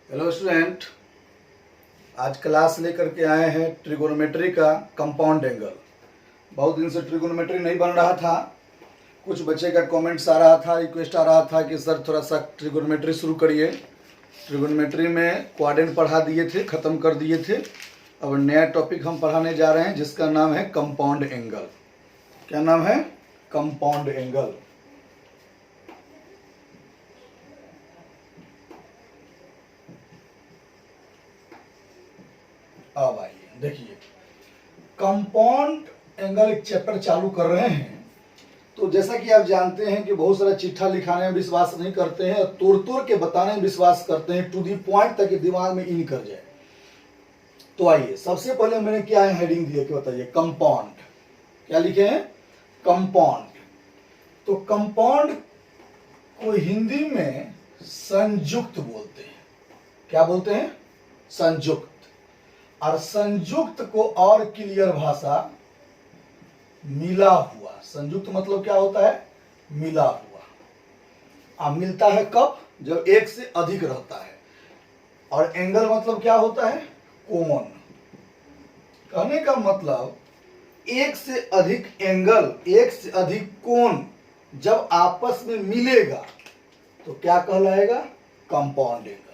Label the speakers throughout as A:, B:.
A: Hello student, आज class लेकर के आए हैं ट्रिगोनोमेट्री का कंपाउंड एंगल। बहुत दिन से ट्रिगोनोमेट्री नहीं बन रहा था। कुछ बच्चे का कमेंट्स आ रहा था, रिक्वेस्ट आ रहा था कि सर थोड़ा सा ट्रिगोनोमेट्री शुरू करिए। ट्रिगोनोमेट्री में क्वाड्रेंट पढ़ा दिए थे, ख़त्म कर दिए थे। अब नया टॉपिक हम पढ़ाने जा रहे हैं जिसका नाम है कंपाउंड एंगल। क्या नाम है? Compound angle. अब आइए देखिए, कंपाउंड एंगल एक चैप्टर चालू कर रहे हैं। तो जैसा कि आप जानते हैं कि बहुत सारा चिट्ठा लिखाने में विश्वास नहीं करते हैं और तोड़ तोड़ के बताने में विश्वास करते हैं, टू दी पॉइंट तक दिमाग में इन कर जाए। तो आइए, सबसे पहले मैंने क्या हेडिंग दिया कि बताइए, कंपाउंड। क्या लिखे हैं? कंपाउंड। तो कंपाउंड को हिंदी में संयुक्त बोलते हैं। क्या बोलते हैं? संयुक्त। और संयुक्त को और क्लियर भाषा मिला हुआ। संयुक्त मतलब क्या होता है? मिला हुआ। अब मिलता है कब? जब एक से अधिक रहता है। और एंगल मतलब क्या होता है? कोण। कहने का मतलब एक से अधिक एंगल, एक से अधिक कोण जब आपस में मिलेगा तो क्या कहलाएगा? Compound angle.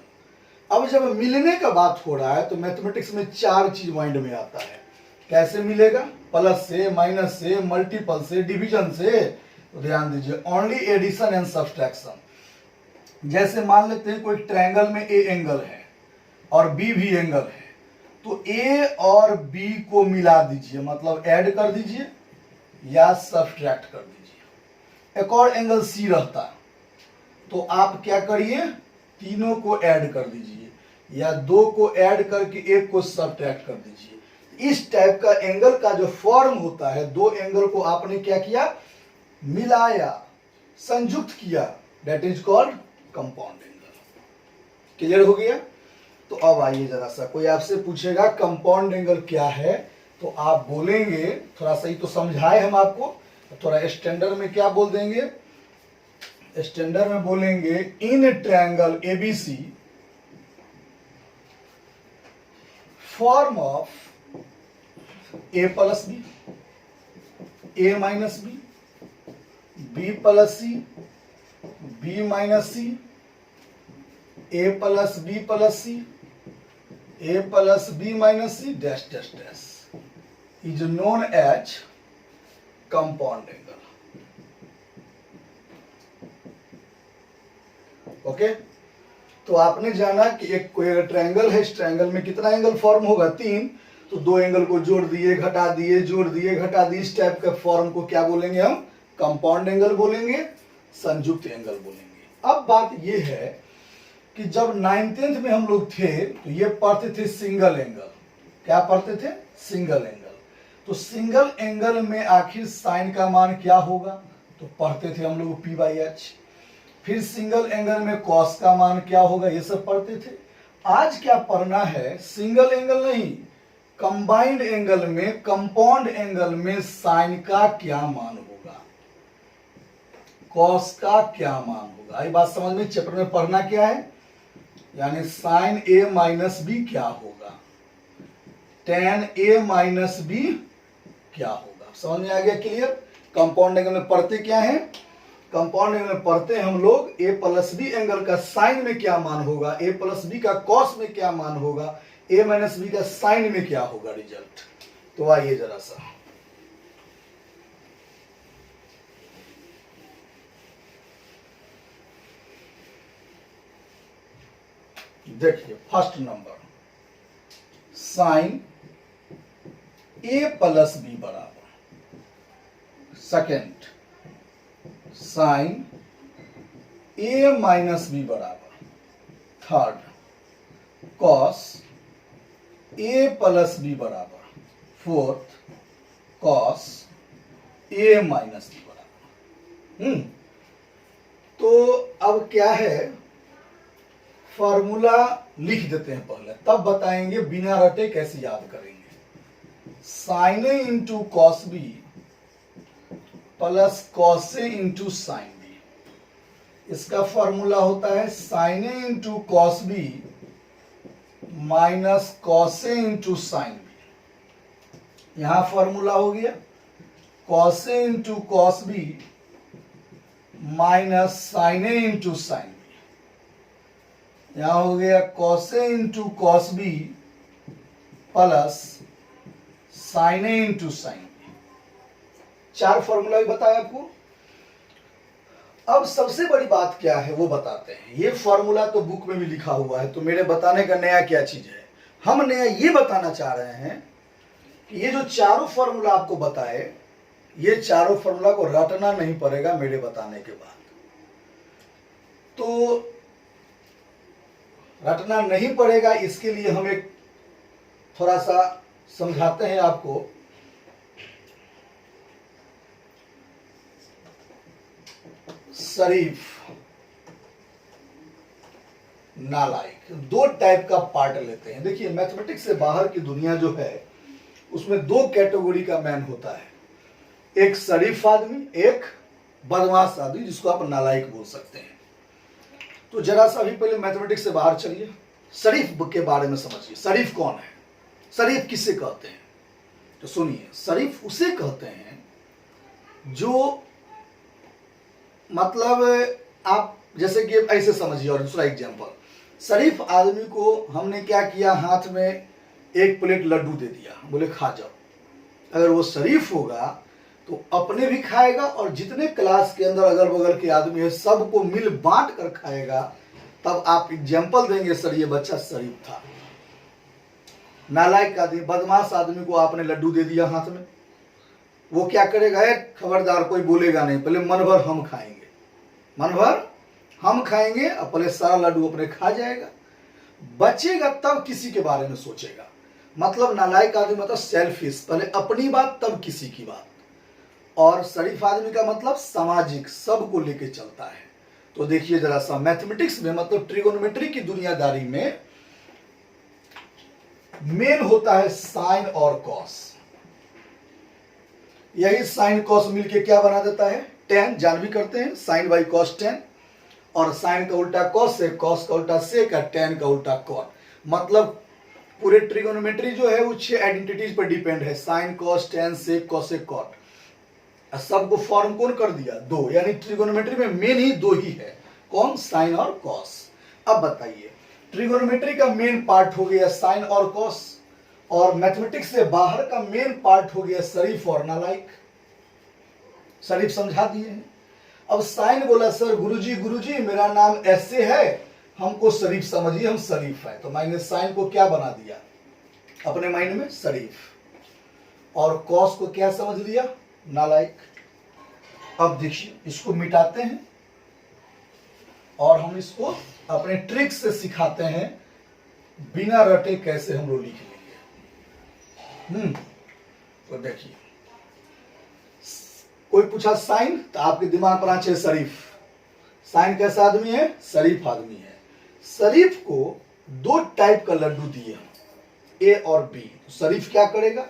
A: अब जब मिलने का बात हो रहा है तो मैथमेटिक्स में चार चीज माइंड में आता है। कैसे मिलेगा? प्लस से, माइनस से, मल्टीपल से, डिवीजन से। तो ध्यान दीजिए, ओनली एडिशन एंड सब्सट्रैक्शन। जैसे मान लेते हैं कोई ट्रायंगल में ए एंगल है और बी भी एंगल है, तो ए और बी को मिला दीजिए, मतलब ऐड कर दीजिए या सब्सट्रैक्ट कर दीजिए। एक और एंगल सी रहता, तो आप क्या करिए, तीनों को ऐड कर दीजिए या दो को ऐड करके एक को सब्ट्रैक्ट कर दीजिए। इस टाइप का एंगल का जो फॉर्म होता है, दो एंगल को आपने क्या किया? मिलाया, संयुक्त किया, that is called compound angle. Clear हो गया? तो अब आइए जरा सा, कोई आपसे पूछेगा कंपाउंड एंगल क्या है तो आप बोलेंगे, थोड़ा सा ही तो समझाए हम आपको, थोड़ा स्टैंडर्ड में क्या बोल देंगे? स्टैंडर्ड में बोलेंगे in triangle ABC form of A plus B, A minus B, B plus C, B minus C, A plus C, A plus B minus C, dash dash dash is known as compound angle. Okay, तो आपने जाना कि एक कोई अगर triangle है, इस triangle में कितना एंगल फॉर्म होगा? तीन। तो दो एंगल को जोड़ दिए, घटा दिए, जोड़ दिए, घटा दिए, इस टाइप का फॉर्म को क्या बोलेंगे हम? कंपाउंड एंगल बोलेंगे, संयुक्त एंगल बोलेंगे। अब बात यह है कि जब 9th में हम लोग थे तो ये पढ़ते थे सिंगल एंगल। क्या पढ़ते थे? Single angle. तो सिंगल एंगल में आखिर साइन का मान क्या होगा? तो पढ़ते थे हम लोग पी बाई एच। फिर सिंगल एंगल में कॉस का मान क्या होगा? ये सब पढ़ते थे। आज क्या पढ़ना है? सिंगल एंगल नहीं, कंबाइंड एंगल में, कंपाउंड एंगल में साइन का क्या मान होगा, कॉस का क्या मान होगा। ये बात समझ में? चैप्टर में पढ़ना क्या है, यानी साइन ए माइनस बी क्या होगा, टेन ए माइनस बी क्या होगा। समझ में आ गया? क्लियर? कंपाउंड एंगल में पढ़ते क्या है? कंपाउंड एंगल में पढ़ते हैं हम लोग ए प्लस बी एंगल का साइन में क्या मान होगा, ए प्लस बी का कॉस में क्या मान होगा, ए माइनस बी का साइन में क्या होगा रिजल्ट। तो आइए जरा सा देखिए, फर्स्ट नंबर साइन ए प्लस बी बराबर, सेकेंड साइन ए माइनस बी बराबर, third cos A plus B बराबर, fourth cos A minus B बराबर। तो अब क्या है, फॉर्मूला लिख देते हैं पहले, तब बताएंगे बिना रटे कैसे याद करेंगे। Sine A into cos B plus cos A into sine B, इसका फॉर्मूला होता है sine A into cos B minus cos A into sine B. यहां फॉर्मूला हो गया cos A into cos B minus sine A into sine B. यहां हो गया cos A into cos B plus sine A into sine B. 4 formula भी बताया आपको। अब सबसे बड़ी बात क्या है वो बताते हैं। ये फॉर्मूला तो बुक में भी लिखा हुआ है, तो मेरे बताने का नया क्या चीज है। हम नया ये बताना चाह रहे हैं कि ये जो चारों फॉर्मूला आपको बताए, ये चारों फॉर्मूला को रटना नहीं पड़ेगा मेरे बताने के बाद। तो रटना नहीं पड़ेगा, इसके लिए हम एक थोड़ा सा समझाते हैं आपको। शरीफ नालायक, 2 टाइप का पार्ट लेते हैं। देखिए मैथमेटिक्स से बाहर की दुनिया जो है उसमें 2 कैटेगरी का मैन होता है, एक शरीफ आदमी, एक बदमाश आदमी, जिसको आप नालायक बोल सकते हैं। तो जरा सा अभी पहले मैथमेटिक्स से बाहर चलिए, शरीफ के बारे में समझिए। शरीफ कौन है, शरीफ किसे कहते हैं? तो सुनिए, शरीफ उसे कहते हैं जो मतलब आप जैसे कि ऐसे समझिए। और दूसरा एग्जांपल, शरीफ आदमी को हमने क्या किया, हाथ में एक प्लेट लड्डू दे दिया, बोले खा जाओ। अगर वो शरीफ होगा तो अपने भी खाएगा और जितने क्लास के अंदर अगल बगल के आदमी है सबको मिल बांट कर खाएगा। तब आप एग्जाम्पल देंगे सर ये बच्चा शरीफ था। नालायक आदमी, बदमाश आदमी को आपने लड्डू दे दिया हाथ में, वो क्या करेगा, खबरदार कोई बोलेगा नहीं, पहले मन भर हम खाएंगे, मन भर हम खाएंगे और पहले सारा लड्डू अपने खा जाएगा, बचेगा तब किसी के बारे में सोचेगा। मतलब नालायक आदमी मतलब सेल्फिश, पहले अपनी बात तब किसी की बात। और शरीफ आदमी का मतलब सामाजिक, सबको लेके चलता है। तो देखिए जरा सा, मैथमेटिक्स में मतलब ट्रिगोनोमेट्री की दुनियादारी में मेन होता है साइन और कॉस। यही साइन कॉस मिलके क्या बना देता है, टेन। जान भी करते हैं साइन बाई कॉस टेन, और साइन का उल्टा कॉस से, कॉस का उल्टा सेक, टेन का उल्टा कॉट। मतलब पूरे ट्रिगोनोमेट्री जो है वो 6 आइडेंटिटीज पर डिपेंड है, sine cos tan sec cosec cot. सबको फॉर्म कौन कर दिया, 2। यानी ट्रिगोनोमेट्री में मेन ही 2 ही है, कौन, साइन और कॉस। अब बताइए, ट्रिगोनोमेट्री का मेन पार्ट हो गया साइन और कॉस, और मैथमेटिक्स से बाहर का मेन पार्ट हो गया शरीफ और नालायक। शरीफ समझा दिए हैं। अब साइन बोला, सर गुरुजी मेरा नाम ऐसे है, हमको शरीफ समझिए, हम शरीफ है। तो मैंने साइन को क्या बना दिया अपने माइंड में, शरीफ। और कॉस को क्या समझ लिया, नालायक। अब देखिए इसको मिटाते हैं और हम इसको अपने ट्रिक से सिखाते हैं, बिना रटे कैसे हम लोग लिख लेंगे। तो देखिए, कोई पूछा साइन, तो आपके दिमाग पर आना शरीफ। साइन कैसा आदमी है, शरीफ आदमी है। शरीफ को 2 टाइप का लड्डू दिए हम, ए और बी। तो शरीफ क्या करेगा,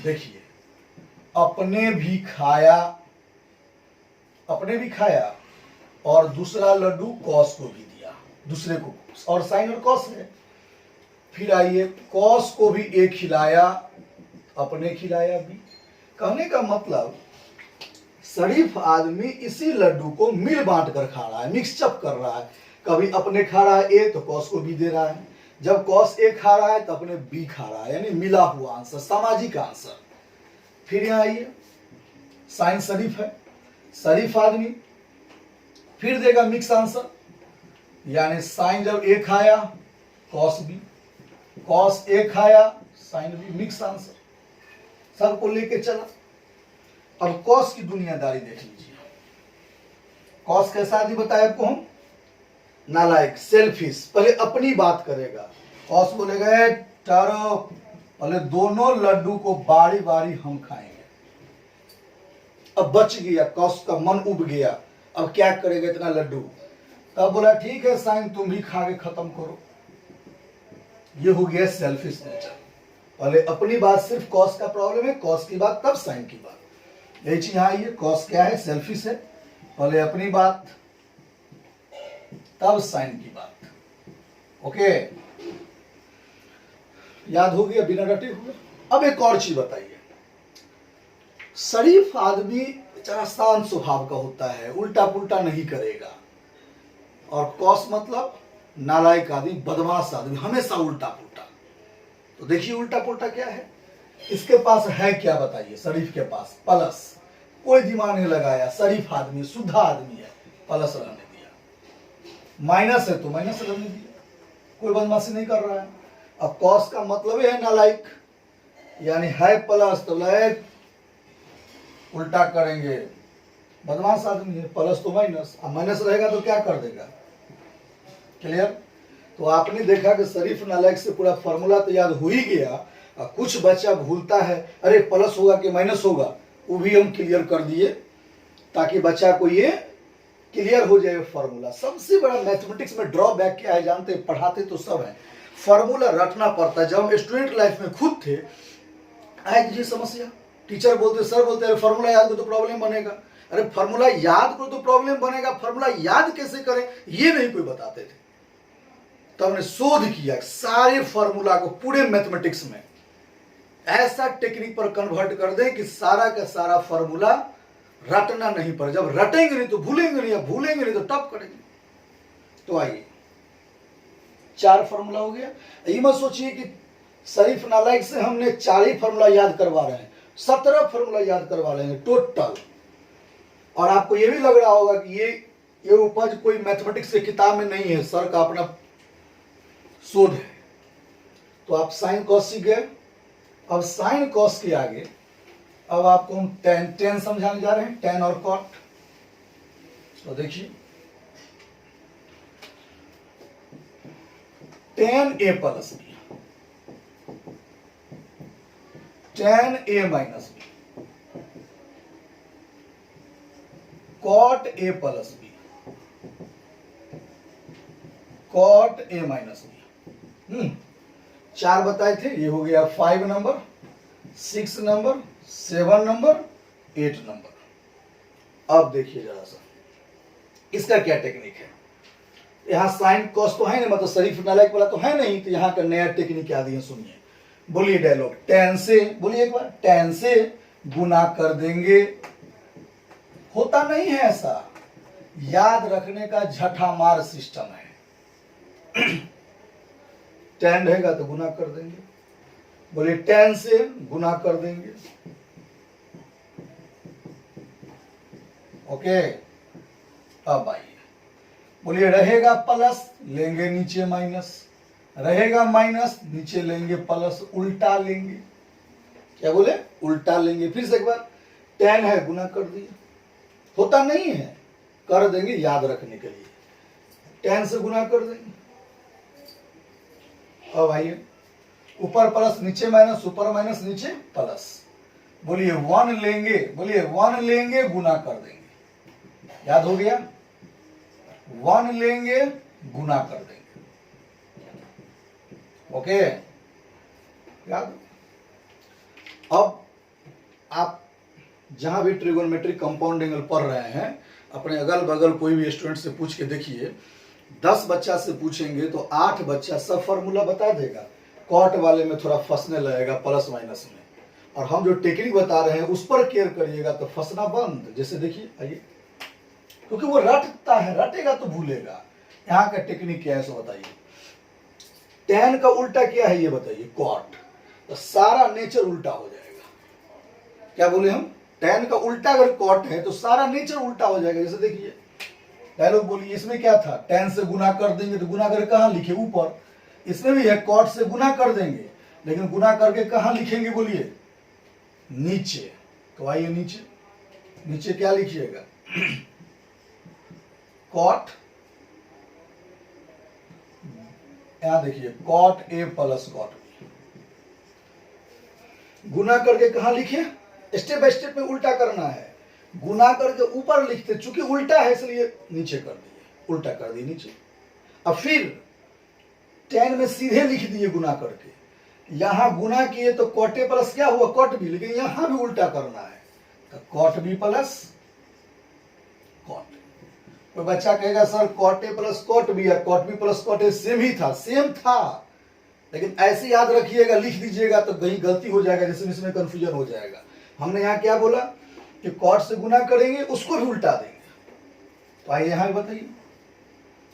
A: देखिए अपने भी खाया और दूसरा लड्डू कॉस को भी दिया, दूसरे को। और साइन और कॉस है। फिर आइए, कॉस को भी एक खिलाया, अपने खिलाया भी। कहने का मतलब शरीफ आदमी इसी लड्डू को मिल बांट कर खा रहा है, मिक्सचअप कर रहा है। कभी अपने खा रहा है ए तो कॉस को भी दे रहा है, जब कॉस ए खा रहा है तो अपने बी खा रहा है, यानी मिला हुआ आंसर, सामाजिक आंसर। फिर यहां आइए, साइन शरीफ है, शरीफ आदमी फिर देगा मिक्स आंसर, यानी साइन जब ए खाया कॉस बी, कॉस ए खाया साइन बी, मिक्स आंसर, सबको लेके चला। अब कॉस की दुनियादारी देख लीजिए। कॉस कैसा आदमी बताया आपको हम, नालायक, सेल्फिश, पहले अपनी बात करेगा। कॉस बोलेगा टारो, पहले दोनों लड्डू को बारी बारी हम खाएंगे। अब बच गया, कॉस का मन उब गया, अब क्या करेगा इतना लड्डू। तब बोला ठीक है साइन तुम भी खा के खत्म करो। ये हो गया सेल्फिश नेचर, पहले अपनी बात, सिर्फ कॉस का प्रॉब्लम है, कॉस की बात तब साइन की बात। यही चीज यहाँ आइए, कॉस क्या है, सेल्फिश है, पहले अपनी बात तब साइन की बात। ओके, याद हो गया, बिना रटे हुए। अब एक और चीज बताइए, शरीफ आदमी बेचारा शांत स्वभाव का होता है, उल्टा पुल्टा नहीं करेगा, और कौस मतलब नालायक आदमी, बदमाश आदमी, हमेशा उल्टा पुल्टा। तो देखिए उल्टा पुल्टा क्या है, इसके पास है क्या बताइए, शरीफ के पास प्लस, कोई दिमाग नहीं लगाया, शरीफ आदमी, शुद्ध आदमी है, प्लस रहने दिया। माइनस है तो माइनस रहने दिया, कोई बदमाशी नहीं कर रहा है। अब कॉस का मतलब है नालायक, यानी है प्लस तो लायक, उल्टा करेंगे, बदमाश आदमी है, प्लस तो माइनस, अब माइनस रहेगा तो क्या कर देगा, क्लियर। तो आपने देखा कि शरीफ नालायक से पूरा फॉर्मूला तो याद हो ही गया, और कुछ बच्चा भूलता है, अरे प्लस होगा कि माइनस होगा, वो भी हम क्लियर कर दिए ताकि बच्चा को ये क्लियर हो जाए फॉर्मूला। सबसे बड़ा मैथमेटिक्स में ड्रॉबैक क्या है जानते हैं, पढ़ाते तो सब है, फॉर्मूला रटना पड़ता है। जब हम स्टूडेंट लाइफ में खुद थे, आए जी समस्या, टीचर बोलते, सर बोलते अरे फार्मूला याद करो तो प्रॉब्लम बनेगा, अरे फार्मूला याद करो तो प्रॉब्लम बनेगा, फार्मूला याद कैसे करें ये नहीं कोई बताते थे। तो हमने शोध किया सारे फार्मूला को पूरे मैथमेटिक्स में ऐसा टेक्निक पर कन्वर्ट कर दें कि सारा का सारा फार्मूला रटना नहीं पड़े। जब रटेंगे नहीं तो भूलेंगे नहीं, भूलेंगे नहीं तो टॉप करेंगे। तो आइए 4 फार्मूला हो गया। ये मत सोचिए कि शरीफ नालायक से हमने 4 ही फार्मूला याद करवा रहे हैं, 17 फार्मूला याद करवा रहे हैं टोटल। और आपको ये भी लग रहा होगा कि ये उपज कोई मैथमेटिक्स की किताब में नहीं है, सर का अपना शोध है। तो आप साइन कॉस सीख गए। अब साइन कॉस के आगे अब आपको हम टेन समझाने जा रहे हैं, टेन और कॉट। तो देखिए tan A plus B, tan A minus B, cot A plus B, cot A minus B. 4 बताए थे, ये हो गया 5 नंबर, 6 नंबर, 7 नंबर, 8 नंबर। अब देखिए जरा सा इसका क्या टेक्निक है। यहां साइन कॉस तो है नहीं, मतलब शरीफ नालायक वाला तो है नहीं, तो यहां का नया टेक्निक क्या दिए सुनिए। बोलिए डायलॉग, टेन से, बोलिए एक बार, टेन से गुना कर देंगे। होता नहीं है ऐसा, याद रखने का झठामार सिस्टम है। टेन रहेगा तो गुना कर देंगे, बोलिए टेन से गुना कर देंगे। ओके, अब आइए बोलिए रहेगा प्लस, लेंगे नीचे माइनस, रहेगा माइनस, नीचे लेंगे प्लस, उल्टा लेंगे। क्या बोले, उल्टा लेंगे। फिर से एक बार, टेन है गुना कर दिया, होता नहीं है, कर देंगे याद रखने के लिए, टेन से गुना कर देंगे। अब आइए ऊपर प्लस नीचे माइनस, ऊपर माइनस नीचे प्लस, बोलिए 1 लेंगे, बोलिए 1 लेंगे गुना कर देंगे। याद हो गया, 1 लेंगे गुना कर देंगे। ओके, याद। अब आप जहां भी ट्रिगोनोमेट्रिक कंपाउंड एंगल पढ़ रहे हैं, अपने अगल बगल कोई भी स्टूडेंट से पूछ के देखिए, 10 बच्चा से पूछेंगे तो 8 बच्चा सब फॉर्मूला बता देगा। कॉट वाले में थोड़ा फंसने लगेगा प्लस माइनस में, और हम जो टेक्निक बता रहे हैं उस पर केयर करिएगा तो फंसना बंद। जैसे देखिए, आइए, क्योंकि वो रटता है, रटेगा तो भूलेगा। यहाँ का टेक्निक क्या है सो बताइए। टेन का उल्टा क्या है ये बताइए, कॉट, तो सारा नेचर उल्टा हो जाएगा। क्या बोले हम, टेन का उल्टा अगर कॉट है तो सारा नेचर उल्टा हो जाएगा। जैसे देखिए डायलॉग बोलिए, इसमें क्या था, टेन से गुना कर देंगे, तो गुना करके कहां लिखे, ऊपर। इसमें भी है कॉट से गुना कर देंगे, लेकिन गुना करके कहां लिखेंगे, बोलिए नीचे। तो आइए नीचे, नीचे क्या लिखिएगा, कॉट, यहां देखिए cot A plus cot B, गुना करके कहां लिखे, स्टेप बाय स्टेप में उल्टा करना है। गुना करके ऊपर लिखते, चूंकि उल्टा है इसलिए नीचे कर दिए, उल्टा कर दिए नीचे। अब फिर 10 में सीधे लिख दिए गुना करके, यहां गुना किए तो कॉट ए प्लस क्या हुआ, कॉट बी, लेकिन यहां भी उल्टा करना है तो कॉट बी प्लस कॉट। कोई बच्चा कहेगा sir cot A plus cot B या cot B plus cot A same ही था, सेम था, लेकिन ऐसे याद रखिएगा, लिख दीजिएगा तो कहीं गलती हो जाएगा, जिसमें इसमें कंफ्यूजन हो जाएगा। हमने यहाँ क्या बोला कि कॉट से गुना करेंगे, उसको भी उल्टा देंगे। तो आइए यहाँ बताइए,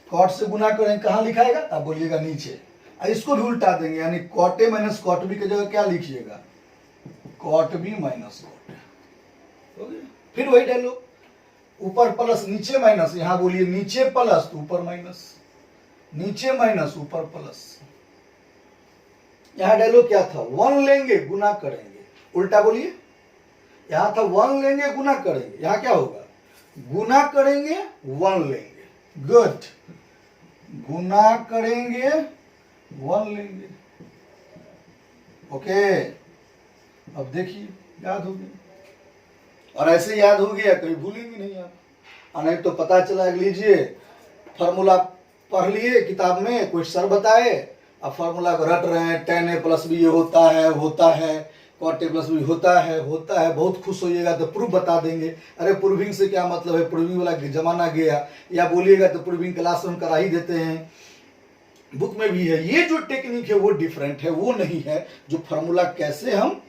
A: कॉट से गुना करेंगे, कहाँ लिखाएगा? आप बोलिएगा नीचे। इसको भी उल्टा देंगे, यानी cot A minus cot B की जगह क्या लिखिएगा? Cot B minus cot A. फिर वही डालो, ऊपर प्लस नीचे माइनस, यहां बोलिए नीचे प्लस तो ऊपर माइनस, नीचे माइनस ऊपर प्लस। यहां डालो क्या था? 1 लेंगे गुना करेंगे, उल्टा बोलिए। यहां था 1 लेंगे गुना करेंगे, यहां क्या होगा? गुना करेंगे 1 लेंगे। गुड, गुना करेंगे 1 लेंगे। ओके, अब देखिए याद हो गया, और ऐसे याद हो गया कहीं भूलेंगे नहीं आप। नहीं तो पता चला लीजिए फॉर्मूला पढ़ लिए किताब में, कोई सर बताए, अब फॉर्मूला रट रहे हैं, tan a प्लस बी ये होता है cot a प्लस बी होता है, बहुत खुश होइएगा तो प्रूफ बता देंगे। अरे प्रूविंग से क्या मतलब है, प्रूविंग वाला जमाना गया, या बोलिएगा तो प्रूविंग क्लास में करा ही देते हैं, बुक में भी है। ये जो टेक्निक है वो डिफरेंट है, वो नहीं है जो फॉर्मूला कैसे हम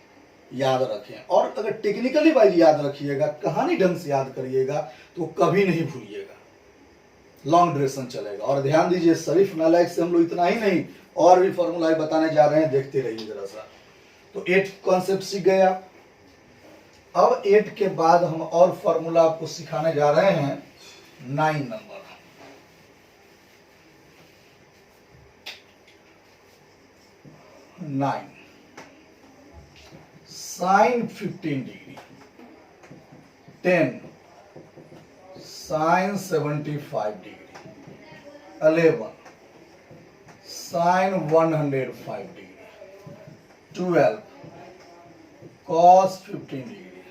A: याद रखें। और अगर टेक्निकली वाइज याद रखिएगा, कहानी ढंग से याद करिएगा तो कभी नहीं भूलिएगा, लॉन्ग ड्यूरेशन चलेगा। और ध्यान दीजिए, शरीफ नालायक से हम लोग इतना ही नहीं, और भी फॉर्मूला बताने जा रहे हैं, देखते रहिए जरा सा। तो 8 कॉन्सेप्ट सीख गया। अब 8 के बाद हम और फॉर्मूला आपको सिखाने जा रहे हैं 9 number. 9 sine 15 degree, 10 sine 75 degree, 11 sine 105 degree, 12 cos 15 degree,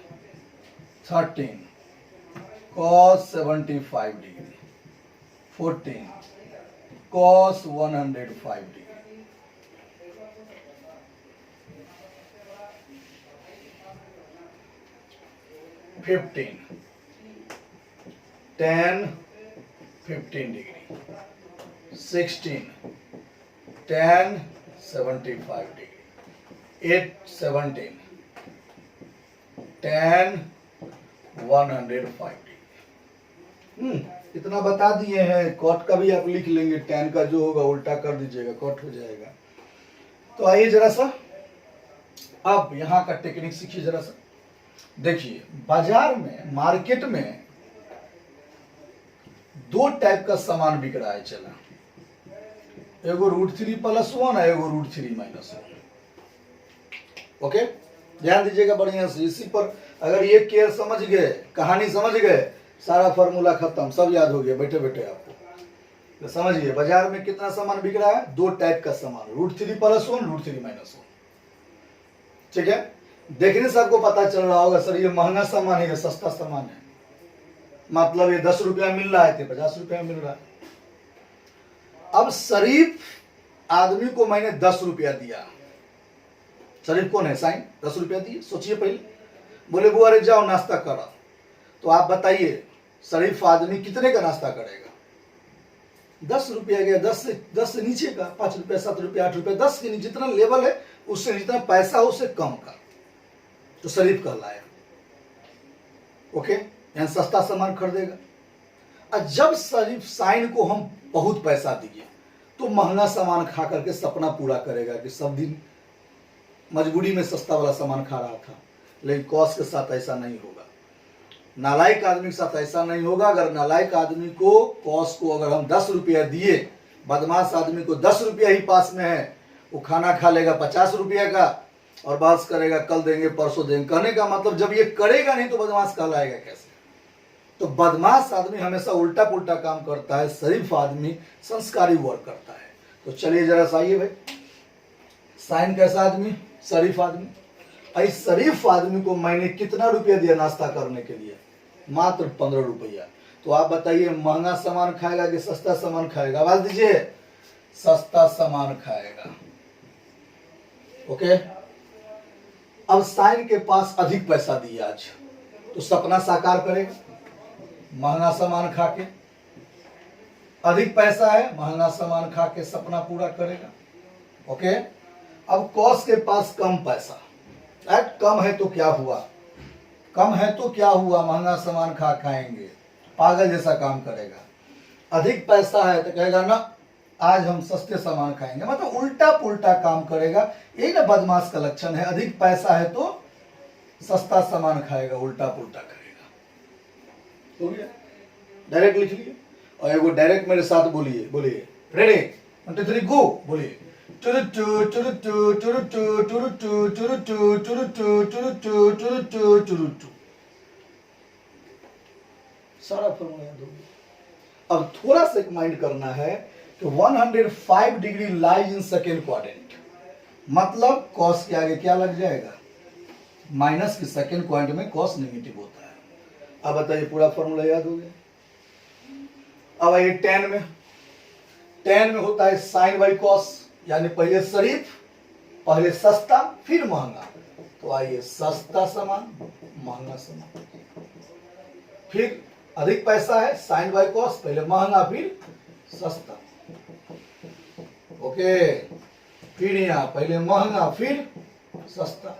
A: 13 cos 75 degree, 14 cos 105 degree, 15 tan 15 degree, 16 tan 75 degree, 17 tan 105 degree. इतना बता दिए हैं। कॉट का भी आप लिख लेंगे, tan का जो होगा उल्टा कर दीजिएगा, कॉट हो जाएगा। तो आइए जरा सा अब यहां का टेक्निक सीखिए जरा सा। देखिए, बाजार में, मार्केट में 2 टाइप का सामान बिक रहा है चला, एगो √3 + 1 है, एगो √3 - 1। ओके, ध्यान दीजिएगा बढ़िया से। इसी पर अगर ये केयर समझ गए, कहानी समझ गए, सारा फॉर्मूला खत्म, सब याद हो गया बैठे बैठे आपको। तो समझिए, बाजार में कितना सामान बिक रहा है? 2 टाइप का सामान, √3 + 1, √3 - 1। ठीक है, देखने से आपको पता चल रहा होगा सर ये महंगा सामान है, ये सस्ता सामान है, मतलब ये 10 रुपया मिल रहा है, 50 रुपया मिल रहा है। अब शरीफ आदमी को मैंने 10 रुपया दिया, शरीफ कौन है? साइन, 10 रुपया दिए। सोचिए पहले, बोले वो अरे जाओ नाश्ता करो, तो आप बताइए शरीफ आदमी कितने का नाश्ता करेगा? 10 रुपया गया, 10 से नीचे का, 5 रुपया, 7 रुपया, 8 रुपया, 10 के नीचे जितना लेवल है, उससे जितना पैसा हो उससे कम का, तो शरीफ कहलाया। ओके, यानी सस्ता सामान खरीदेगा। और जब शरीफ साइन को हम बहुत पैसा दिए तो महंगा सामान खा करके सपना पूरा करेगा कि सब दिन मजबूरी में सस्ता वाला सामान खा रहा था। लेकिन कॉस के साथ ऐसा नहीं होगा, नालायक आदमी के साथ ऐसा नहीं होगा। अगर नालायक आदमी को, कॉस को अगर हम 10 रुपया दिए, बदमाश आदमी को 10 रुपया ही पास में है, वो खाना खा लेगा 50 रुपया का और बात करेगा कल देंगे परसों देंगे। कहने का मतलब जब ये करेगा नहीं तो बदमाश कहलाएगा कैसे? तो बदमाश आदमी हमेशा उल्टा पुल्टा काम करता है, शरीफ आदमी संस्कारी वर्क करता है। तो चलिए जरा सा आइए भाई, साइन कैसा आदमी? शरीफ आदमी। इस शरीफ आदमी को मैंने कितना रुपया दिया नाश्ता करने के लिए? मात्र 15 रुपया। तो आप बताइए महंगा सामान खाएगा कि सस्ता सामान खाएगा? आवाज दीजिए, सस्ता सामान खाएगा। ओके, अब साइन के पास अधिक पैसा दिया आज, तो सपना साकार करेगा महंगा सामान खा के। अधिक पैसा है, महंगा सामान खा के सपना पूरा करेगा। ओके, अब कॉस के पास कम पैसा, राइट, कम है तो क्या हुआ, कम है तो क्या हुआ, महंगा सामान खाएंगे, पागल जैसा काम करेगा। अधिक पैसा है तो कहेगा ना आज हम सस्ते सामान खाएंगे, मतलब उल्टा पुल्टा काम करेगा। यही ना बदमाश का लक्षण है, अधिक पैसा है तो सस्ता सामान खाएगा, उल्टा पुल्टा करेगा। हो गया, डायरेक्ट लिख लिए। और एगो डायरेक्ट मेरे साथ बोलिए, बोलिए रेडी 1 2 3 गो, बोलिए सारा फॉर्मूला याद हो गया। अब थोड़ा सा एक माइंड करना है कि 105 degree lies in second quadrant, मतलब कॉस के आगे क्या लग जाएगा, माइनस के सेकेंड क्वाड्रेंट में कॉस नेगेटिव होता है। अब बताइए पूरा फॉर्मूला याद हो गया। अब आइए टेन में होता है साइन बाई कॉस, यानी पहले शरीफ, पहले सस्ता फिर महंगा। तो आइए सस्ता सामान महंगा सामान, फिर अधिक पैसा है साइन बाई कॉस, पहले महंगा फिर सस्ता। ओके, फिर यहाँ पहले महंगा फिर सस्ता।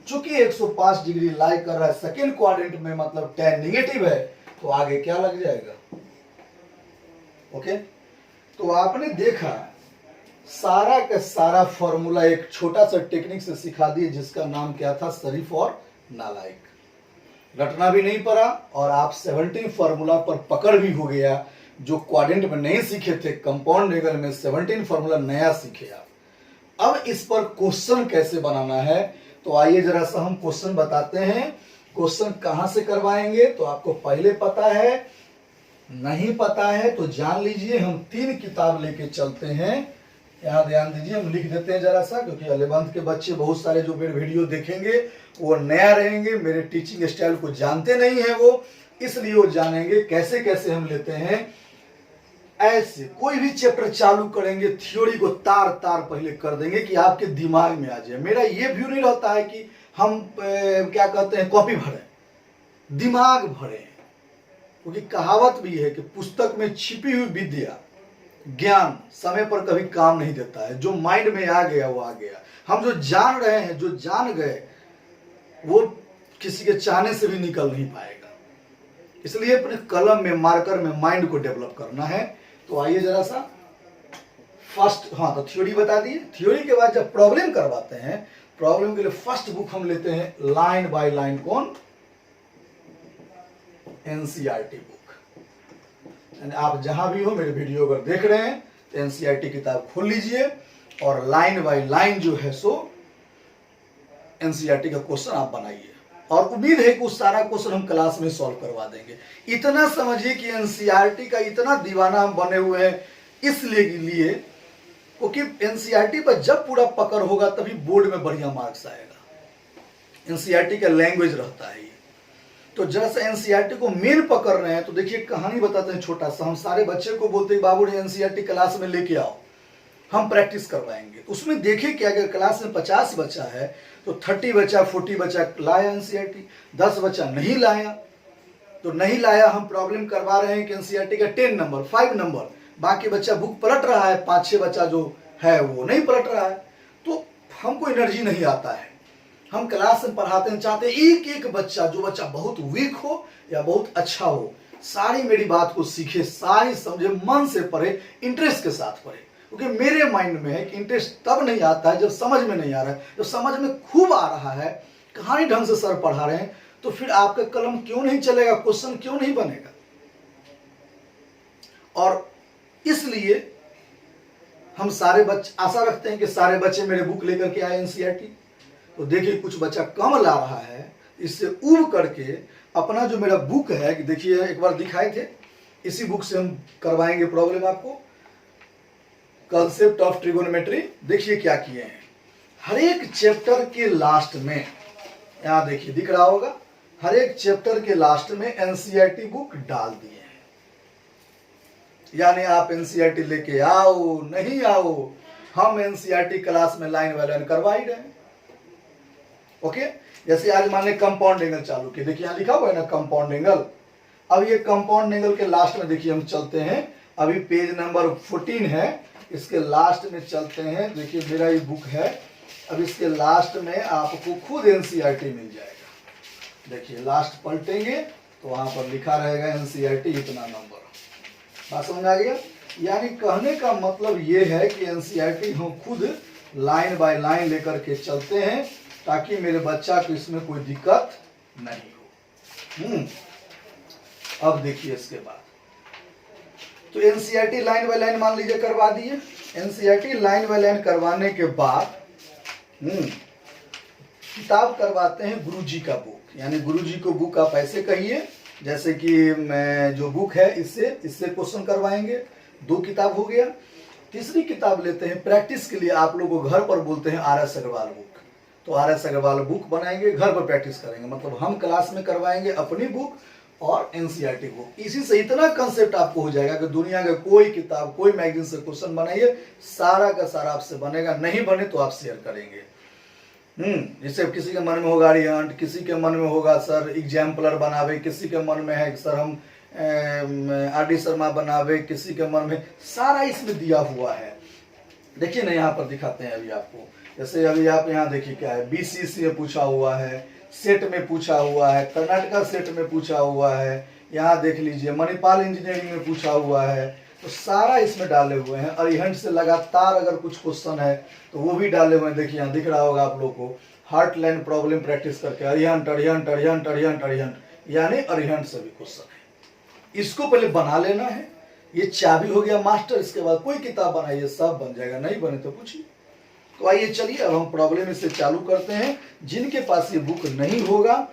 A: चूंकि 105 डिग्री लाई कर रहा है सेकेंड क्वाड्रेंट में, मतलब tan निगेटिव है, तो आगे क्या लग जाएगा। ओके, तो आपने देखा सारा का सारा फॉर्मूला एक छोटा सा टेक्निक से सिखा दिए, जिसका नाम क्या था, शरीफ और नालायक। रटना भी नहीं पड़ा और आप 17 फॉर्मूला पर पकड़ भी हो गया। जो क्वाड्रेंट में नहीं सीखे थे, कंपाउंड एंगल में 17 फॉर्मूला नया सीखे आप। अब इस पर क्वेश्चन कैसे बनाना है, तो आइए जरा सा हम क्वेश्चन बताते हैं। क्वेश्चन कहां से करवाएंगे, तो आपको पहले पता है, नहीं पता है तो जान लीजिए। हम 3 किताब लेके चलते हैं, यहाँ ध्यान दीजिए, हम लिख देते हैं जरा सा, क्योंकि 11th के बच्चे बहुत सारे जो मेरे वीडियो देखेंगे वो नया रहेंगे, मेरे टीचिंग स्टाइल को जानते नहीं है वो, इसलिए वो जानेंगे कैसे कैसे हम लेते हैं। ऐसे कोई भी चैप्टर चालू करेंगे, थ्योरी को तार तार पहले कर देंगे कि आपके दिमाग में आ जाए। मेरा ये व्यू नहीं रहता है कि हम क्या कहते हैं कॉपी भरें, दिमाग भरें, क्योंकि कहावत भी है कि पुस्तक में छिपी हुई विद्या ज्ञान समय पर कभी काम नहीं देता है। जो माइंड में आ गया वो आ गया। हम जो जान रहे हैं, जो जान गए, वो किसी के चाहने से भी निकल नहीं पाएगा। इसलिए अपने कलम में, मार्कर में माइंड को डेवलप करना है। तो आइए जरा सा फर्स्ट, हाँ तो थ्योरी बता दिए। थ्योरी के बाद जब प्रॉब्लम करवाते हैं, प्रॉब्लम के लिए फर्स्ट बुक हम लेते हैं लाइन बाय लाइन, कौन, एनसीईआरटी बुक। यानी आप जहां भी हो मेरे वीडियो अगर देख रहे हैं तो एनसीईआरटी किताब खोल लीजिए और लाइन बाय लाइन जो है सो एनसीईआरटी का क्वेश्चन आप बनाइए। और उम्मीद है कि उस सारा क्वेश्चन हम क्लास में सॉल्व करवा देंगे। इतना समझिए कि एनसीईआरटी का इतना दीवाना हम बने हुए हैं, इसलिए क्योंकि एनसीईआरटी पर जब पूरा पकड़ होगा तभी बोर्ड में बढ़िया मार्क्स आएगा। एनसीईआरटी का लैंग्वेज रहता है ये। तो जरा सा एनसीईआरटी को मेन पकड़ रहे हैं तो देखिए कहानी बताते हैं छोटा सा। हम सारे बच्चे को बोलते हैं बाबू एनसीईआरटी क्लास में लेके आओ, हम प्रैक्टिस करवाएंगे। उसमें देखिए कि अगर क्लास में 50 बच्चा है तो 30 बच्चा 40 बच्चा लाया एनसीईआरटी, 10 बच्चा नहीं लाया तो नहीं लाया। हम प्रॉब्लम करवा रहे हैं कि एनसीईआरटी का 10 नंबर 5 नंबर, बाकी बच्चा बुक पलट रहा है, 5-6 बच्चा जो है वो नहीं पलट रहा है, तो हमको एनर्जी नहीं आता है। हम क्लास में पढ़ाते हैं, चाहते हैं एक एक बच्चा, जो बच्चा बहुत वीक हो या बहुत अच्छा हो, सारी मेरी बात को सीखे, सारी समझे, मन से पढ़े, इंटरेस्ट के साथ पढ़े। क्योंकि मेरे माइंड में है कि इंटरेस्ट तब नहीं आता है जब समझ में नहीं आ रहा है। जब समझ में खूब आ रहा है, कहानी ढंग से सर पढ़ा रहे हैं, तो फिर आपका कलम क्यों नहीं चलेगा, क्वेश्चन क्यों नहीं बनेगा। और इसलिए हम सारे बच्चे आशा रखते हैं कि सारे बच्चे मेरे बुक लेकर के आए एनसीईआरटी। तो देखिए कुछ बच्चा कम ला रहा है, इससे उब करके अपना जो मेरा बुक है, कि देखिए एक बार दिखाए थे, इसी बुक से हम करवाएंगे प्रॉब्लम आपको, कंसेप्ट ऑफ ट्रिगोनोमेट्री। देखिए क्या किए हैं, हर एक चैप्टर के लास्ट में, यहां देखिए दिख रहा होगा, हर एक चैप्टर के लास्ट में एनसीईआरटी बुक डाल दिए हैं। यानी आप एनसीईआरटी लेके आओ नहीं आओ, हम एनसीईआरटी क्लास में लाइन बाय लाइन करवा ही रहे हैं। ओके, जैसे आज माने कंपाउंड एंगल चालू किए, देखिए यहां लिखा हुआ है ना कंपाउंड एंगल। अब ये कंपाउंड एंगल के लास्ट में देखिए हम चलते हैं, अभी पेज नंबर 14 है, इसके लास्ट में चलते हैं। देखिए मेरा ये बुक है, अब इसके लास्ट में आपको खुद एनसीईआरटी मिल जाएगा। देखिए लास्ट पलटेंगे तो वहां पर लिखा रहेगा एनसीईआरटी इतना नंबर। बात समझ आ गया? यानी कहने का मतलब ये है कि एनसीईआरटी हम खुद लाइन बाय लाइन लेकर के चलते हैं ताकि मेरे बच्चा को इसमें कोई दिक्कत नहीं हो। अब देखिए इसके बाद तो एनसीईआरटी लाइन बाय लाइन मान लीजिए करवा दिए। एनसीईआरटी लाइन बाय लाइन करवाने के बाद किताब करवाते हैं गुरुजी का बुक। यानी गुरुजी को बुक आप ऐसे कहिए जैसे कि मैं जो बुक है इससे क्वेश्चन करवाएंगे। 2 किताब हो गया। तीसरी किताब लेते हैं प्रैक्टिस के लिए, आप लोग को घर पर बोलते हैं RS अग्रवाल बुक। तो RS अग्रवाल बुक बनाएंगे, घर पर प्रैक्टिस करेंगे। मतलब हम क्लास में करवाएंगे अपनी बुक और एनसीईआरटी बुक। इसी से इतना कंसेप्ट आपको हो जाएगा कि दुनिया का कोई किताब, कोई मैगजीन से क्वेश्चन बनाइए, सारा का सारा आपसे बनेगा। नहीं बने तो आप शेयर करेंगे। जैसे किसी के मन में होगा अरिहंट, किसी के मन में होगा सर एग्जाम्पलर बनावे, किसी के मन में है सर हम RD शर्मा बनावे, किसी के मन में, सारा इसमें दिया हुआ है। देखिए ना यहाँ पर दिखाते हैं अभी आपको। जैसे अभी आप यहाँ देखिए क्या है, BCC में पूछा हुआ है, सेट में पूछा हुआ है, कर्नाटका सेट में पूछा हुआ है, यहाँ देख लीजिए मणिपाल इंजीनियरिंग में पूछा हुआ है। तो सारा इसमें डाले हुए हैं। अरिहंट से लगातार अगर कुछ क्वेश्चन है तो वो भी डाले हुए हैं। देखिए यहाँ दिख रहा होगा आप लोग को, हार्ट लाइन प्रॉब्लम प्रैक्टिस करके अरिहंट अरिहंट अरिहंट अरिहंट अरिहंट, यानी अरिहंट से भी क्वेश्चन है। इसको पहले बना लेना है, ये चाबी हो गया मास्टर। इसके बाद कोई किताब बनाइए, सब बन जाएगा। नहीं बने तो पूछिए। तो आइए चलिए अब हम प्रॉब्लम इससे चालू करते हैं। जिनके पास ये बुक नहीं होगा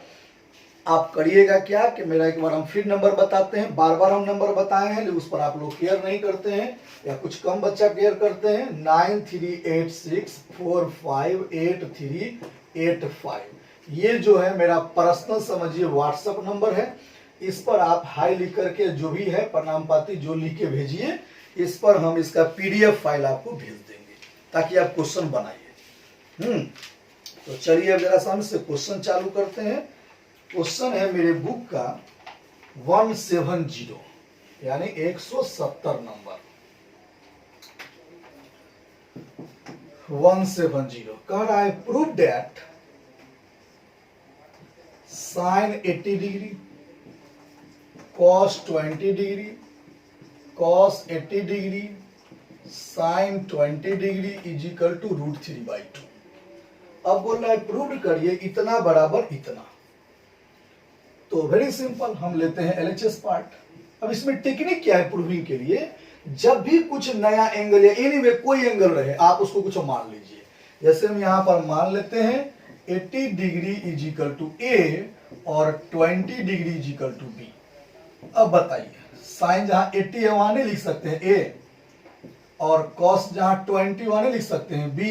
A: आप करिएगा क्या कि मेरा एक बार हम फिर नंबर बताते हैं। बार बार हम नंबर बताए हैं लेकिन उस पर आप लोग केयर नहीं करते हैं या कुछ कम बच्चा केयर करते हैं। 9386458385 ये जो है मेरा पर्सनल समझिए व्हाट्सएप नंबर है। इस पर आप हाई लिख करके जो भी है प्रणाम पाती जो लिख के भेजिए। इस पर हम इसका PDF फाइल आपको भेज देंगे ताकि आप क्वेश्चन बनाइए। तो चलिए अब जरा सामने से क्वेश्चन चालू करते हैं। क्वेश्चन है मेरे बुक का 170 यानी 170 नंबर। 170 कह रहा है prove that sine 80 degree, cos 20 degree, cos 80 degree, sine 20 degree is equal to √3/2। अब बोल रहा है प्रूव करिए इतना बराबर इतना। तो वेरी सिंपल, हम लेते हैं LHS पार्ट। अब इसमें टेक्निक क्या है प्रूविंग के लिए, जब भी कुछ नया एंगल या एनीवे कोई एंगल रहे आप उसको कुछ मान लीजिए। जैसे हम यहां पर मान लेते हैं 80 degree is equal to A और 20 degree is equal to B। अब बताइए साइन जहां 80 है वहां नहीं लिख सकते हैं A, और कॉस जहां 20 वहां नहीं लिख सकते हैं B।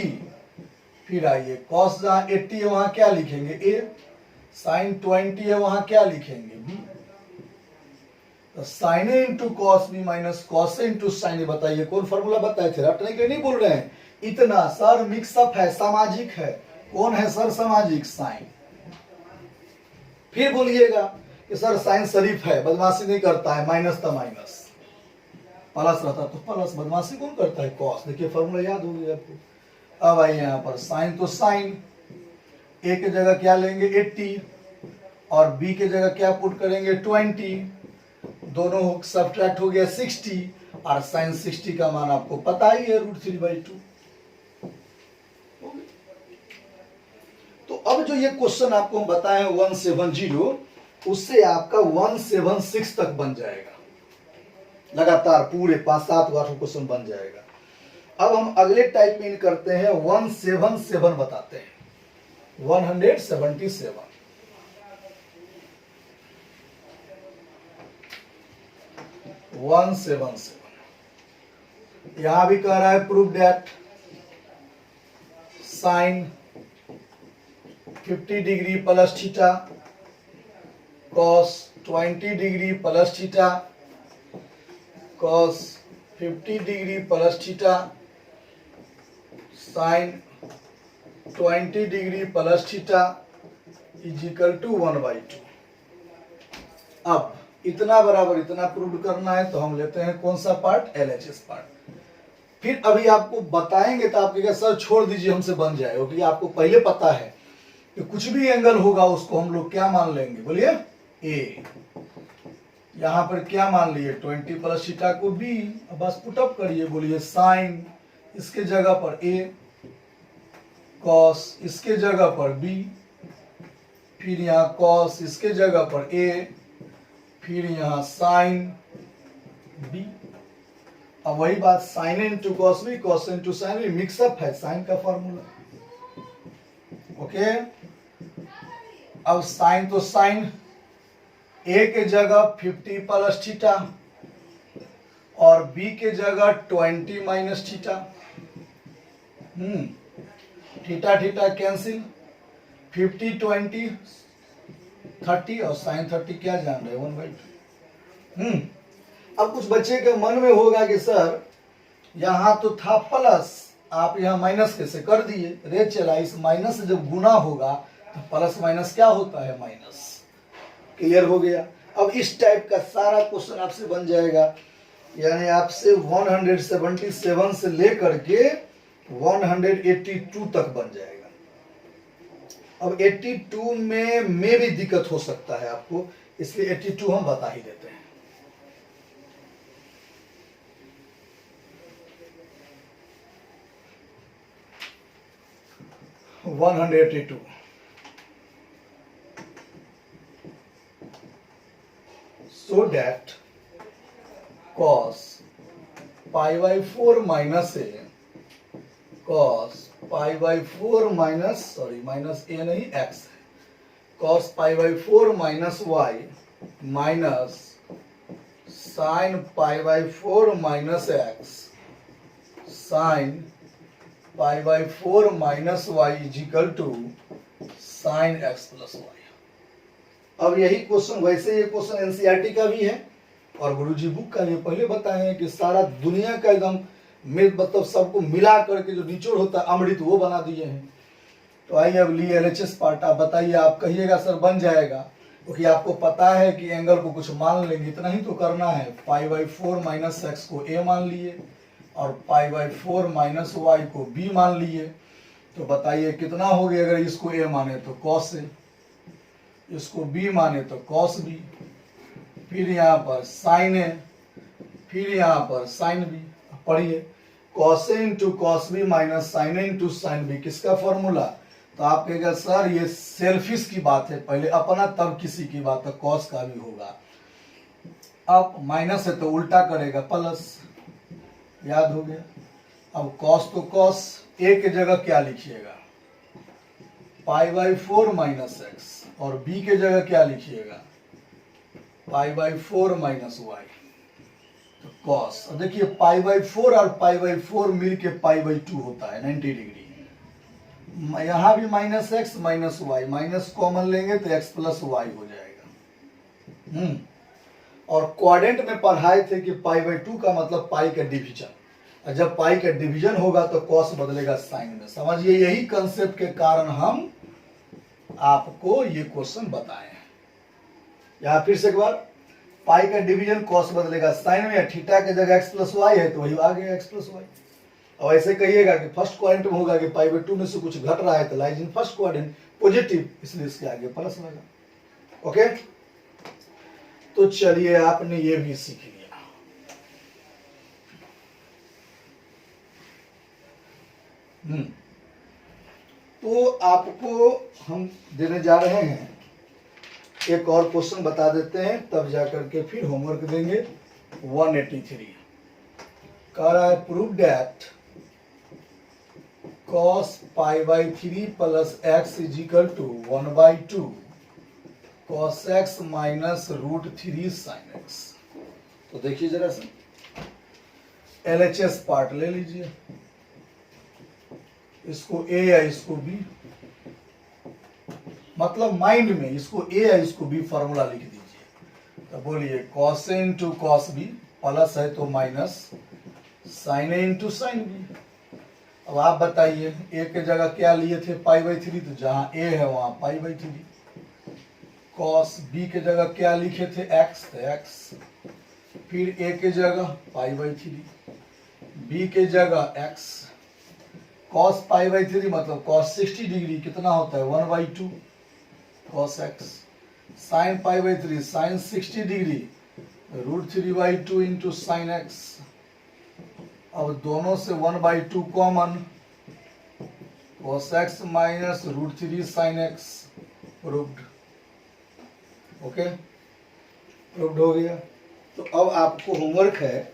A: फिर आइए कॉस जहां 80 है वहां क्या लिखेंगे A, साइन 20 है वहां क्या लिखेंगे B। तो sine into cos B minus cos into sine. बताइए कौन फॉर्मूला बताए थे, रटने के नहीं बोल रहे हैं। इतना सर मिक्सअप है, सामाजिक है। कौन है सर सामाजिक? साइन। फिर बोलिएगा कि सर साइन शरीफ है, बदमाशी नहीं करता है, माइनस था माइनस, प्लस रहता तो प्लस, बदमाशी कौन करता है? कॉस। देखिए फॉर्मूला याद हो गया आपको। अब आइए यहाँ पर साइन तो साइन, ए की जगह क्या लेंगे 80 और बी की जगह क्या पुट करेंगे 20, दोनों सब्ट्रैक्ट हो गया 60 और साइन 60 का मान आपको पता ही है √3/2। तो अब जो ये क्वेश्चन आपको बताए 170 उससे आपका 176 तक बन जाएगा, लगातार पूरे 5-7 क्वेश्चन बन जाएगा। अब हम अगले टाइप में इन करते हैं 177 बताते हैं। 177 यहां भी कह रहा है prove that sine 50 degree plus theta, cos 20 degree plus theta, cos 50 degree plus theta, sine 20 degree plus theta is equal to 1/2। अब इतना बराबर इतना प्रूव करना है तो हम लेते हैं कौन सा पार्ट? LHS part. फिर अभी आपको बताएंगे तो आप कहेंगे सर छोड़ दीजिए हमसे बन जाए, क्योंकि आपको पहले पता है कि कुछ भी एंगल होगा उसको हम लोग क्या मान लेंगे, बोलिए ए। यहां पर क्या मान लिए 20 प्लस थीटा को बी। अब बस पुटअप करिए, बोलिए साइन इसके जगह पर ए, कॉस इसके जगह पर बी, फिर यहाँ कॉस इसके जगह पर ए, फिर यहाँ साइन बी। अब वही बात sine into cos B, cos into sine B, mix up है साइन का फॉर्मूला। ओके, अब साइन तो साइन ए के जगह 50 प्लस थीटा और बी के जगह 20 minus theta. Theta theta cancel, 50 20 30 और साइन 30 क्या जान रहे 1/2। अब कुछ बच्चे के मन में होगा कि सर यहां तो था प्लस, आप यहां माइनस कैसे कर दिए। रे चला, इस माइनस से जब गुना होगा तो प्लस माइनस क्या होता है माइनस। क्लियर हो गया। अब इस टाइप का सारा क्वेश्चन आपसे बन जाएगा, यानी आपसे 177 से लेकर के 182 तक बन जाएगा। अब 82 में भी दिक्कत हो सकता है आपको, इसलिए 82 हम बता ही देते हैं। So that cos pi by 4 minus a, cos pi by 4 minus minus a नहीं x है, cos pi by 4 minus y minus sin pi by 4 minus x sin pi by 4 minus y is equal to sin x plus y। अब यही question, वैसे ये question NCERT का भी है और गुरुजी बुक का भी। पहले बताए हैं कि सारा दुनिया का एकदम मतलब सबको मिला करके जो निचोड़ होता है अमृत, वो बना दिए हैं। तो आइए अब लिए एलएचएस पार्ट। आप बताइए, आप कहिएगा सर बन जाएगा, क्योंकि आपको पता है कि एंगल को कुछ मान लेंगे, इतना ही तो करना है। पाई बाई 4 माइनस एक्स को ए मान लिए और पाई बाई 4 माइनस वाई को बी मान लिए। तो बताइए कितना हो गया। अगर इसको ए माने तो कॉस ए, इसको बी माने तो कॉस बी, फिर यहाँ पर साइन ए, फिर यहाँ पर साइन बी। पढ़िए, cos A into cos B minus sine A into sine B, किसका फॉर्मूला। तो आप कहेगा सर ये सेल्फिश की बात है, पहले अपना तब किसी की बात, तो कॉस का भी होगा। अब माइनस है तो उल्टा करेगा प्लस, याद हो गया। अब कॉस तो कॉस, ए के जगह क्या लिखिएगा पाई बाई 4 माइनस एक्स, और बी के जगह क्या लिखिएगा पाई बाई 4 माइनस वाई, तो कॉस। और देखिए पाई बाई 4 और पाई बाई 4 मिल के पाई बाई 2 होता है 90 डिग्री। यहां भी minus x minus y, minus common लेंगे तो एक्स प्लस वाई हो जाएगा। और क्वाड्रेंट में पढ़ाए थे कि पाई बाई 2 का मतलब पाई का डिवीजन, और जब पाई का डिवीजन होगा तो कॉस बदलेगा साइन में। समझिए, यही कंसेप्ट के कारण हम आपको ये क्वेश्चन बताए। यहां फिर से एक बार, पाई का डिवीजन कॉस बदलेगा साइन में, थीटा के जगह एक्स प्लस वाई है तो वही आ गया एक्स प्लस वाई। और ऐसे कहिएगा कि फर्स्ट क्वाड्रेंट में होगा कि पाई बाई 2 में से कुछ घट रहा है तो lies in first quadrant positive, इसलिए इसके आगे प्लस लगा। ओके, तो चलिए आपने ये भी सीख लिया। तो आपको हम देने जा रहे हैं एक और क्वेश्चन बता देते हैं, तब जाकर के फिर होमवर्क देंगे। 183 कह रहा है prove that cos pi by 3 plus x is equal to 1/2 cos x minus √3 sin x। तो देखिए जरा सा, एलएचएस पार्ट ले लीजिए, इसको ए या इसको बी, मतलब माइंड में इसको ए या इसको बी फॉर्मूला लिख दीजिए। तो बोलिए cos ए इंटू कॉस बी, प्लस है तो minus sine A into sine B. अब आप बताइए, ए के जगह क्या लिए थे पाई बाई 3, तो जहां ए है वहां पाई बाई 3। कॉस बी के जगह क्या लिखे थे एक्स, तो एक्स, फिर ए के जगह पाई बाई 3, बी के जगह x, cos पाई बाई 3 मतलब cos 60 डिग्री कितना होता है 1/2 cos x, sin pi by 3 sin 60 degree √3/2 into sine x। अब दोनों से 1/2 common, cos x minus √3 sin x, proved. Okay, proved हो गया। तो अब आपको होमवर्क है,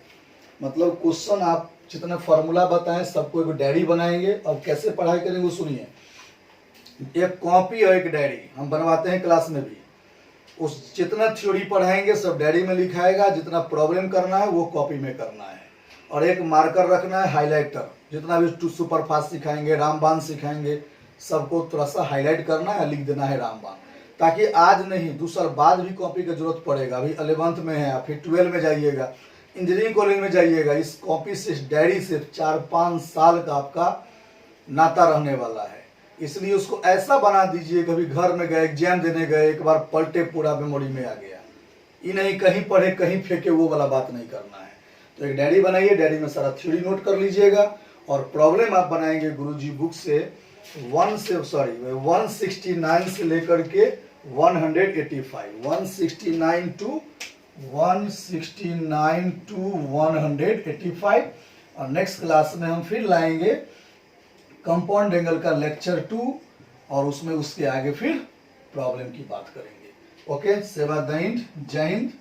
A: मतलब क्वेश्चन आप जितने फार्मूला बताएं सबको एक डायरी बनाएंगे। अब कैसे पढ़ाई करेंगे वो सुनिए। एक कॉपी और एक डायरी हम बनवाते हैं क्लास में भी। उस जितना थ्योरी पढ़ाएंगे सब डायरी में लिखाएगा, जितना प्रॉब्लम करना है वो कॉपी में करना है, और एक मार्कर रखना है हाइलाइटर। जितना भी सुपरफास्ट सिखाएंगे, रामबाण सिखाएंगे, सबको थोड़ा सा हाईलाइट करना है, लिख देना है रामबाण, ताकि आज नहीं 2 साल बाद भी कॉपी की जरूरत पड़ेगा। अभी 11th में है, फिर 12 में जाइएगा, इंजीनियरिंग कॉलेज में जाइएगा, इस कॉपी से, इस डायरी से 4-5 साल का आपका नाता रहने वाला है। इसलिए उसको ऐसा बना दीजिए, कभी घर में गए, एग्जाम देने गए, एक बार पलटे पूरा मेमोरी में आ गया। ये नहीं कहीं पढ़े कहीं फेंके, वो वाला बात नहीं करना है। तो एक डायरी बनाइए, डायरी में सारा थ्योरी नोट कर लीजिएगा, और प्रॉब्लम आप बनाएंगे गुरुजी बुक से 169 से लेकर के 185, 169 टू 185। और नेक्स्ट क्लास में हम फिर लाएंगे कंपाउंड एंगल का लेक्चर 2, और उसमें उसके आगे फिर प्रॉब्लम की बात करेंगे। ओके, सेवा द हिंद, जय हिंद।